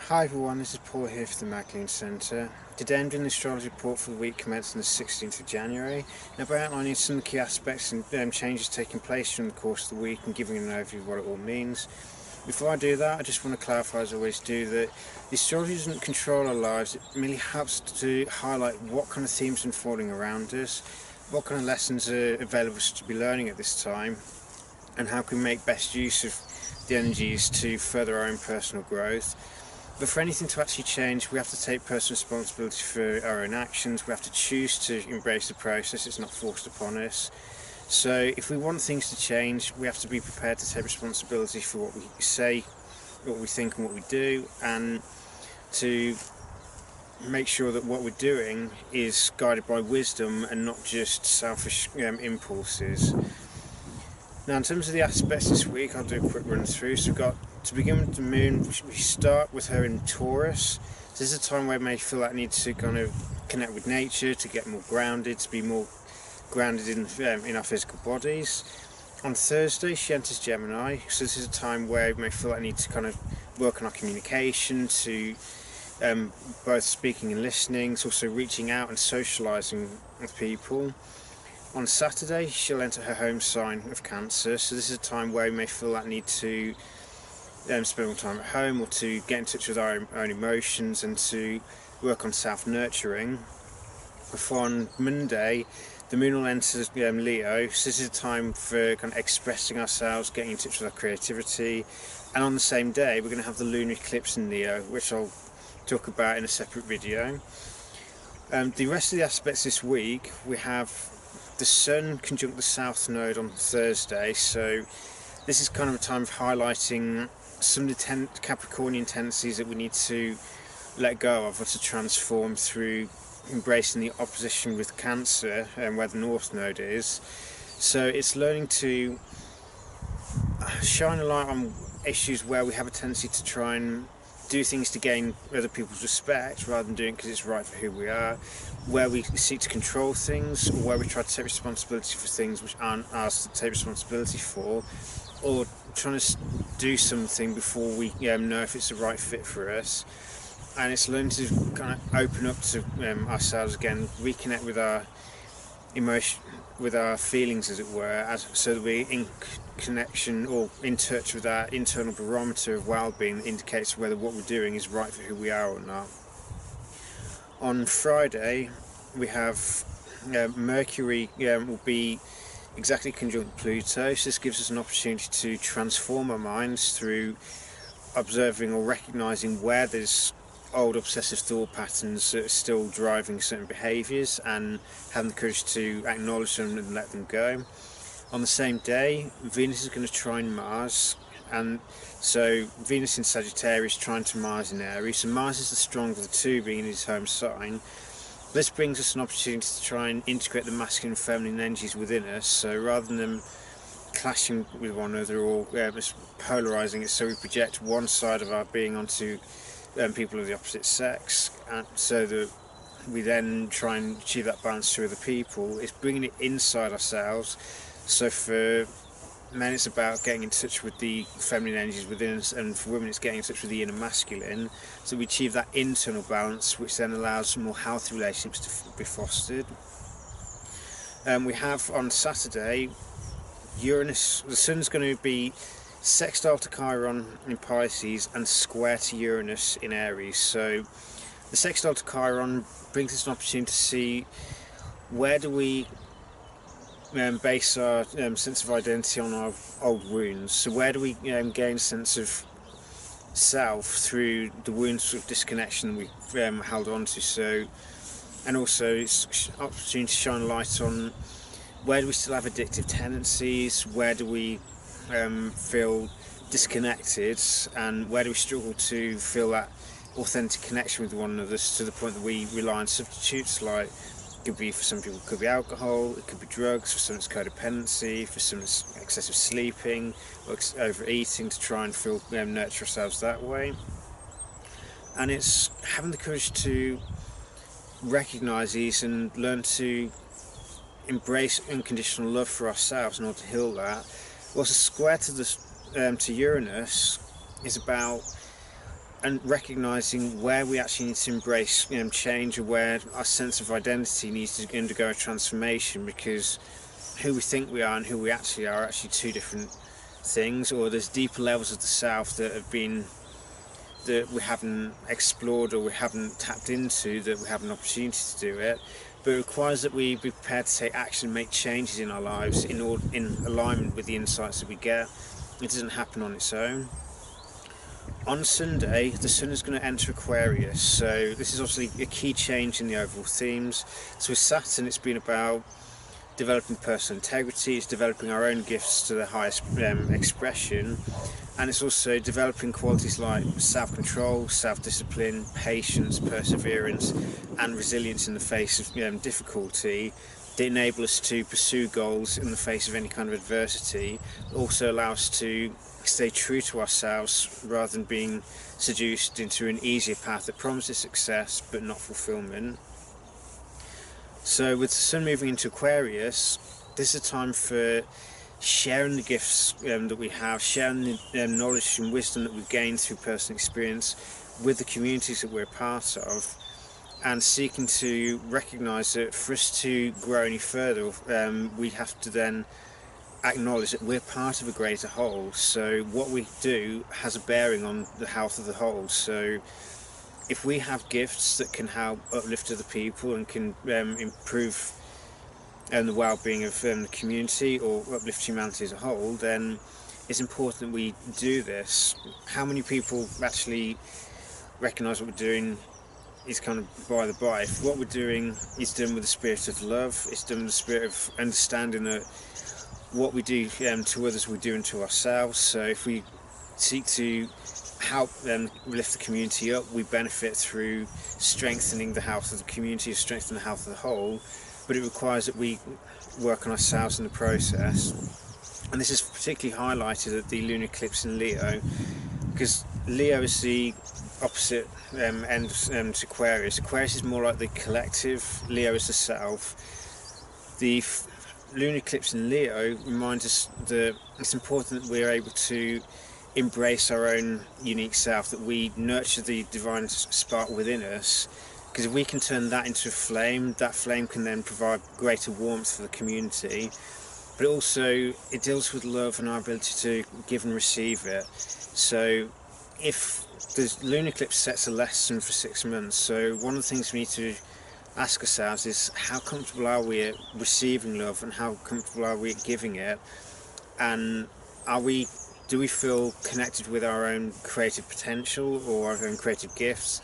Hi everyone, this is Paul here for the Magdalene Centre. Today I'm doing the astrology report for the week commencing the 16th of January. Now by outlining some of the key aspects and changes taking place during the course of the week and giving an overview of what it all means. Before I do that, I just want to clarify, as I always do, that the astrology doesn't control our lives. It merely helps to highlight what kind of themes are unfolding around us, what kind of lessons are available to be learning at this time, and how can we make best use of the energies to further our own personal growth. But for anything to actually change, we have to take personal responsibility for our own actions. We have to choose to embrace the process. It's not forced upon us. So if we want things to change, we have to be prepared to take responsibility for what we say, what we think and what we do, and to make sure that what we're doing is guided by wisdom and not just selfish impulses. Now in terms of the aspects this week, I'll do a quick run through. So we've got, to begin with the moon, we start with her in Taurus. So this is a time where we may feel that need to kind of connect with nature, to get more grounded, to be more grounded in our physical bodies. On Thursday she enters Gemini, so this is a time where we may feel that need to kind of work on our communication, to both speaking and listening. It's also reaching out and socialising with people. On Saturday she'll enter her home sign of Cancer, so this is a time where we may feel that need to spend more time at home, or to get in touch with our own emotions and to work on self-nurturing. Before on Monday the moon will enter Leo, so this is a time for kind of expressing ourselves, getting in touch with our creativity. And on the same day we're going to have the lunar eclipse in Leo, which I'll talk about in a separate video. The rest of the aspects this week, we have the Sun conjunct the South Node on Thursday, so this is kind of a time of highlighting some of the Capricornian tendencies that we need to let go of, or to transform through embracing the opposition with Cancer and where the North Node is. So it's learning to shine a light on issues where we have a tendency to try and do things to gain other people's respect rather than doing it because it's right for who we are, where we seek to control things, or where we try to take responsibility for things which aren't ours to take responsibility for, or trying to do something before we know if it's the right fit for us. And it's learning to kind of open up to ourselves again, reconnect with our emotion, with our feelings as it were, so that we're in connection or in touch with our internal barometer of well-being that indicates whether what we're doing is right for who we are or not. On Friday we have Mercury will be exactly conjunct Pluto, so this gives us an opportunity to transform our minds through observing or recognising where there's old obsessive thought patterns that are still driving certain behaviours, and having the courage to acknowledge them and let them go. On the same day, Venus is going to trine Mars, and so Venus in Sagittarius trying to Mars in Aries, so Mars is the stronger of the two, being in his home sign. This brings us an opportunity to try and integrate the masculine and feminine energies within us, so rather than them clashing with one another or polarising it, so we project one side of our being onto people of the opposite sex, and so that we then try and achieve that balance to other people. It's bringing it inside ourselves. So for men it's about getting in touch with the feminine energies within us, and for women it's getting in touch with the inner masculine, so we achieve that internal balance, which then allows more healthy relationships to be fostered. We have on Saturday Uranus, the Sun's going to be sextile to Chiron in Pisces and square to Uranus in Aries. So the sextile to Chiron brings us an opportunity to see where do we base our sense of identity on our old wounds. So where do we gain a sense of self through the wounds of disconnection we've held on to. So, and also it's an opportunity to shine a light on where do we still have addictive tendencies, where do we feel disconnected, and where do we struggle to feel that authentic connection with one another, to the point that we rely on substitutes, like it could be, for some people it could be alcohol, it could be drugs, for some it's codependency, for some it's excessive sleeping or overeating to try and feel nurture ourselves that way. And it's having the courage to recognise these and learn to embrace unconditional love for ourselves in order to heal that. Well, the square to Uranus is about and recognising where we actually need to embrace change, or where our sense of identity needs to undergo a transformation, because who we think we are and who we actually are actually two different things, or there's deeper levels of the self that we haven't explored or we haven't tapped into, that we have an opportunity to do it. But it requires that we be prepared to take action and make changes in our lives in alignment with the insights that we get. It doesn't happen on its own. On Sunday, the sun is going to enter Aquarius, so this is obviously a key change in the overall themes. So with Saturn, it's been about developing personal integrity, it's developing our own gifts to the highest expression, and it's also developing qualities like self-control, self-discipline, patience, perseverance, and resilience in the face of difficulty, that enable us to pursue goals in the face of any kind of adversity, also allow us to stay true to ourselves rather than being seduced into an easier path that promises success but not fulfillment. So with the sun moving into Aquarius, this is a time for sharing the gifts that we have, sharing the knowledge and wisdom that we've gained through personal experience with the communities that we're a part of, and seeking to recognise that for us to grow any further, we have to then acknowledge that we're part of a greater whole. So what we do has a bearing on the health of the whole. So if we have gifts that can help uplift other people and can improve the well-being of the community or uplift humanity as a whole, then it's important that we do this. How many people actually recognise what we're doing is kind of by the by. If what we're doing is done with the spirit of love, it's done with the spirit of understanding that what we do to others we do unto ourselves. So if we seek to help lift the community up, we benefit through strengthening the health of the community, strengthening the health of the whole, but it requires that we work on ourselves in the process. And this is particularly highlighted at the lunar eclipse in Leo, because Leo is the opposite end to Aquarius. Aquarius is more like the collective, Leo is the self. The lunar eclipse in Leo reminds us that it's important that we're able to embrace our own unique self, that we nurture the divine spark within us, because if we can turn that into a flame, that flame can then provide greater warmth for the community. But also it deals with love and our ability to give and receive it. So if the lunar eclipse sets a lesson for 6 months, so one of the things we need to ask ourselves is, how comfortable are we at receiving love, and how comfortable are we at giving it, and do we feel connected with our own creative potential or our own creative gifts,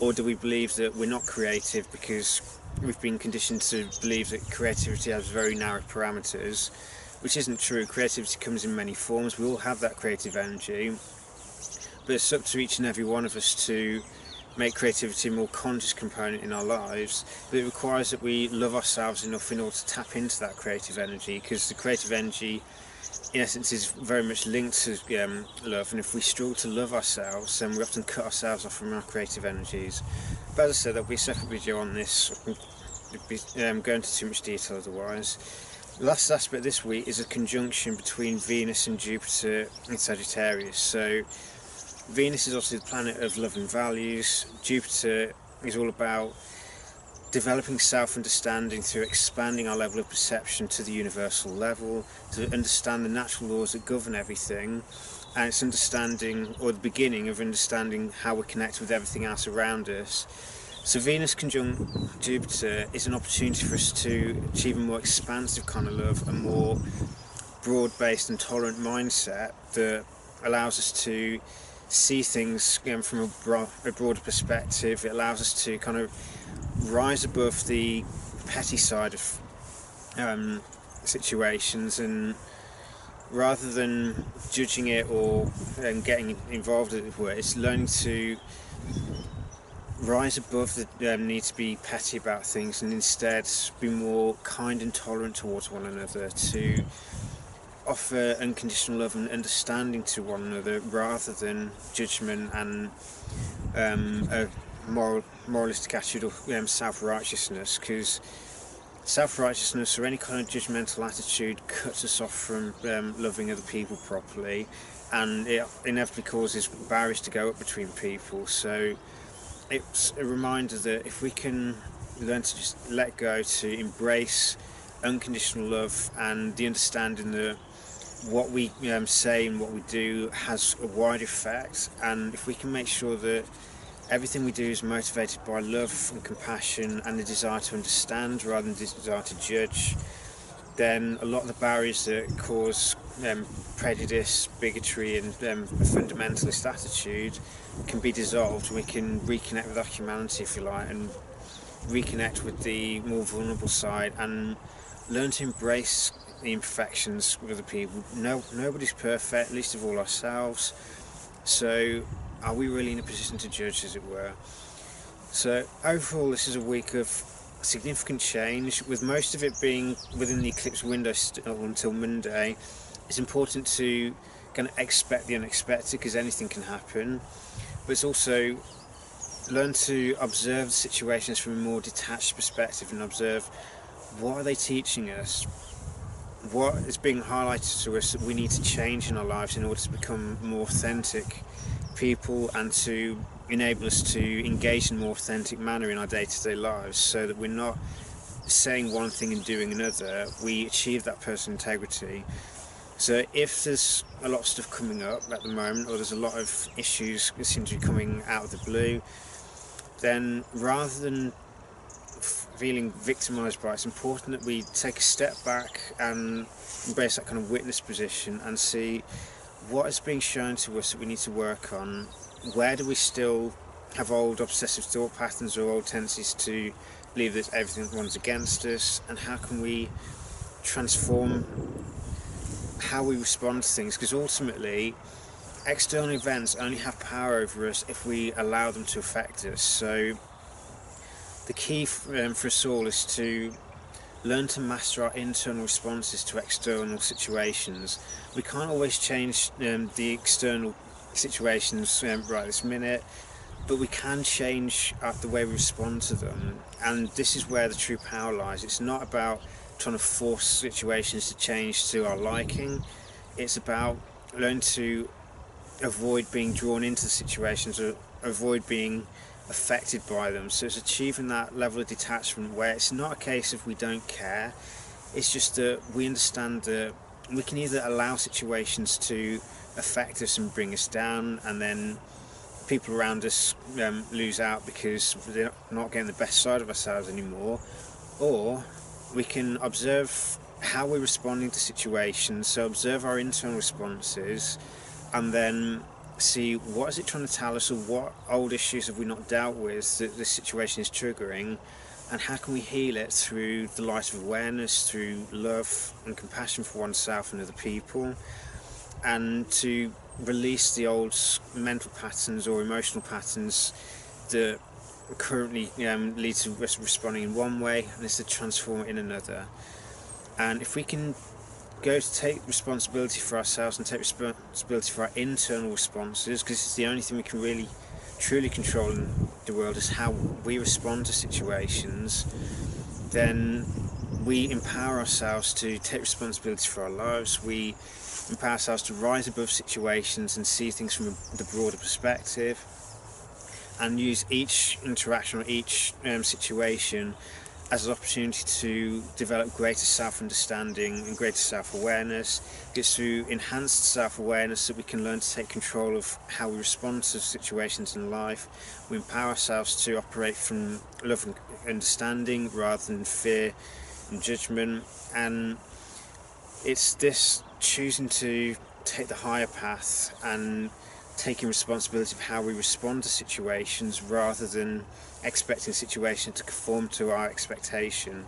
or do we believe that we're not creative because we've been conditioned to believe that creativity has very narrow parameters, which isn't true. Creativity comes in many forms. We all have that creative energy, but it's up to each and every one of us to make creativity a more conscious component in our lives. But it requires that we love ourselves enough in order to tap into that creative energy, because the creative energy in essence is very much linked to love, and if we struggle to love ourselves, then we often cut ourselves off from our creative energies. But as I said, there'll be a separate video on this. It'd be go into too much detail otherwise. The last aspect this week is a conjunction between Venus and Jupiter in Sagittarius. So Venus is obviously the planet of love and values. Jupiter is all about developing self-understanding through expanding our level of perception to the universal level, to understand the natural laws that govern everything, and it's understanding, or the beginning of understanding, how we connect with everything else around us. So Venus conjunct Jupiter is an opportunity for us to achieve a more expansive kind of love, a more broad-based and tolerant mindset that allows us to see things from a broader perspective. It allows us to kind of rise above the petty side of situations, and rather than judging it or getting involved, as it were, it's learning to rise above the need to be petty about things, and instead be more kind and tolerant towards one another, to offer unconditional love and understanding to one another rather than judgment and a moralistic attitude of self-righteousness, because self-righteousness or any kind of judgmental attitude cuts us off from loving other people properly, and it inevitably causes barriers to go up between people. So it's a reminder that if we can learn to just let go, to embrace unconditional love and the understanding that what we say and what we do has a wide effect, and if we can make sure that everything we do is motivated by love and compassion and the desire to understand rather than the desire to judge, then a lot of the barriers that cause prejudice, bigotry and a fundamentalist attitude can be dissolved. We can reconnect with our humanity, if you like, and reconnect with the more vulnerable side and learn to embrace the imperfections with other people. Nobody's perfect, least of all ourselves. So are we really in a position to judge, as it were? So overall, this is a week of significant change, with most of it being within the eclipse window until Monday. It's important to kind of expect the unexpected, because anything can happen, but it's also learn to observe the situations from a more detached perspective and observe what are they teaching us, what is being highlighted to us that we need to change in our lives in order to become more authentic people and to enable us to engage in a more authentic manner in our day-to-day lives, so that we're not saying one thing and doing another. We achieve that personal integrity. So if there's a lot of stuff coming up at the moment, or there's a lot of issues that seem to be coming out of the blue, then rather than feeling victimised by it, it's important that we take a step back and embrace that kind of witness position and see what is being shown to us that we need to work on. Where do we still have old obsessive thought patterns or old tendencies to believe that everyone's against us, and how can we transform how we respond to things? Because ultimately external events only have power over us if we allow them to affect us. So the key for us all is to learn to master our internal responses to external situations. We can't always change the external situations right this minute, but we can change the way we respond to them, and this is where the true power lies. It's not about trying to force situations to change to our liking. It's about learning to avoid being drawn into the situations, or avoid being affected by them. So it's achieving that level of detachment where it's not a case of we don't care, it's just that we understand that we can either allow situations to affect us and bring us down, and then people around us lose out because they're not getting the best side of ourselves anymore, or we can observe how we're responding to situations, so observe our internal responses, and then see what is it trying to tell us, or what old issues have we not dealt with that this situation is triggering, and how can we heal it through the light of awareness, through love and compassion for oneself and other people, and to release the old mental patterns or emotional patterns that currently lead to us responding in one way, and is to transform it in another. And if we can go to take responsibility for ourselves and take responsibility for our internal responses, because it's the only thing we can really truly control in the world, is how we respond to situations, then we empower ourselves to take responsibility for our lives. We empower ourselves to rise above situations and see things from the broader perspective, and use each interaction or each situation as an opportunity to develop greater self-understanding and greater self-awareness. It's through enhanced self-awareness that we can learn to take control of how we respond to situations in life. We empower ourselves to operate from love and understanding rather than fear and judgment, and it's this choosing to take the higher path and taking responsibility of how we respond to situations rather than expecting the situation to conform to our expectation.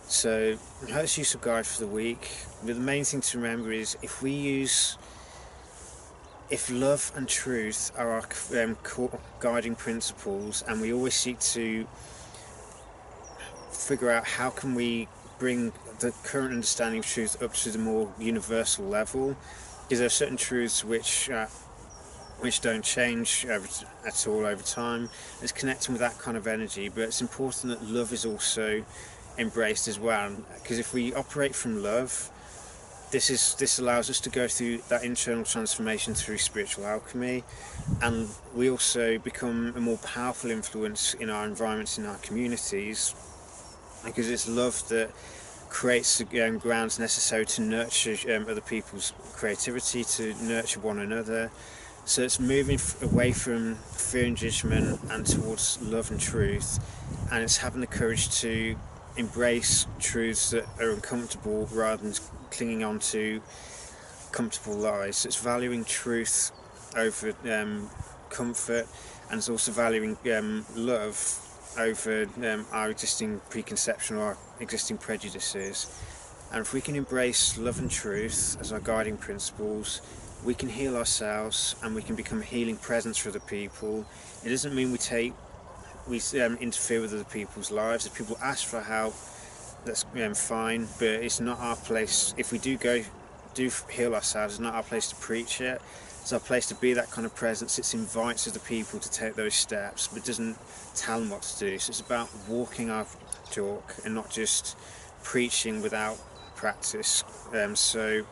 So that's useful guide for the week. But the main thing to remember is if love and truth are our core guiding principles, and we always seek to figure out how can we bring the current understanding of truth up to the more universal level, because there are certain truths which don't change at all over time. It's connecting with that kind of energy, but it's important that love is also embraced as well, because if we operate from love, This allows us to go through that internal transformation through spiritual alchemy, and we also become a more powerful influence in our environments, in our communities, because it's love that creates the grounds necessary to nurture other people's creativity, to nurture one another. So it's moving away from fear and judgment and towards love and truth, and it's having the courage to embrace truths that are uncomfortable rather than clinging on to comfortable lies. So it's valuing truth over comfort, and it's also valuing love over our existing preconception or our existing prejudices. And if we can embrace love and truth as our guiding principles, we can heal ourselves and we can become a healing presence for other people. It doesn't mean we interfere with other people's lives. If people ask for help, that's fine, but it's not our place. If we do heal ourselves, it's not our place to preach it. It's our place to be that kind of presence. It invites other people to take those steps, but doesn't tell them what to do. So it's about walking our talk and not just preaching without practice. So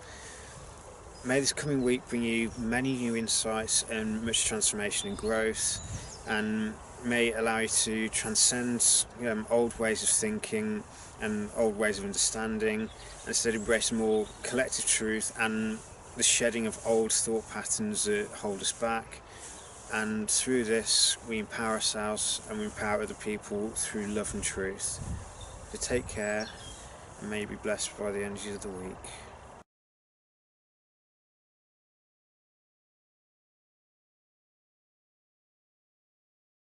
may this coming week bring you many new insights and much transformation and growth, and may allow you to transcend old ways of thinking and old ways of understanding, and instead embrace more collective truth and the shedding of old thought patterns that hold us back. And through this, we empower ourselves and we empower other people through love and truth. So take care, and may you be blessed by the energies of the week.